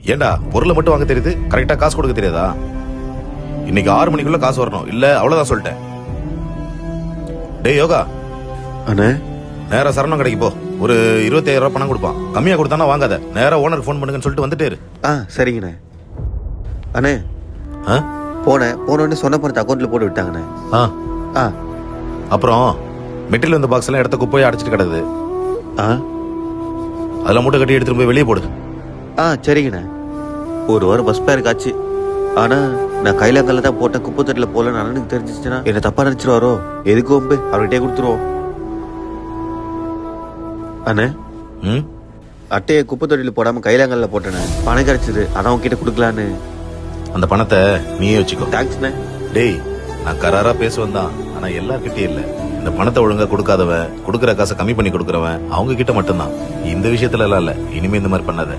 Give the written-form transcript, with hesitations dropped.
ஏண்டா பொருளை மட்டும் வாங்க தெரியுது, கரெக்டா காசு கொடுக்க தெரியாதா? இன்னைக்கு 6 மணிக்குள்ள காசு வரணும், இல்ல அவ்வளவுதான் சொல்லிட்டேன். டேய் யோகா, அண்ணே நேரா சரவணம் கடைக்கு போ. ஒரு 25,000 ரூபாய் பணம் கொடுப்பான். கம்மியா கொடுத்தானா வாங்காத, நேரா ஓனருக்கு ஃபோன் பண்ணுங்கன்னு சொல்லிட்டு வந்துட்டே இரு. சரிங்கண்ணே. அண்ணே ஆ? போனோடனே சொன்ன பணத்தை அக்கௌண்ட்ல போட்டு விட்டாங்கண்ணே. ஆ. அப்புறம் மெட்டீரியல் வந்த பாக்ஸ் எல்லாம் இடத்த குப்பையை அடைச்சிட்டு கிடக்குது. அதெல்லாம் மூட்டை கட்டி எடுத்துட்டு போய் வெளியே போடு. சரிங்கண்ணே. ஒரு வாரம் பஸ் பேருக்கு ஆச்சு. ஆனா நான் கைலாங்கல்ல தான் போட்டேன், குப்பை தொட்டில போல அண்ணனுக்கு தெரிஞ்சிச்சுன்னா என்ன தப்பா நினைச்சிருவாரோ. எதுக்கு ஒம்பு, அவர்கிட்டே கொடுத்துருவோம். அண்ணே அட்டையை குப்பை தொட்டில போடாம கைலாங்கல்ல போட்டேனே, பணம் கிடைச்சது, அதான் உங்ககிட்ட கொடுக்கலான்னு. அந்த பணத்தை நீயே வச்சுக்கோ. தேங்க்ஸ்ண்ணே. டேய், நான் கராரா பேசுவேன் தான், ஆனா எல்லார்கிட்டயும் இல்ல. இந்த பணத்தை ஒழுங்கா கொடுக்காதவன், கொடுக்கற காசை கம்மி பண்ணி கொடுக்கறவன் அவங்க கிட்ட மட்டும்தான். இந்த விஷயத்துல எல்லாம் இல்ல. இனிமே இந்த மாதிரி பண்ணாத.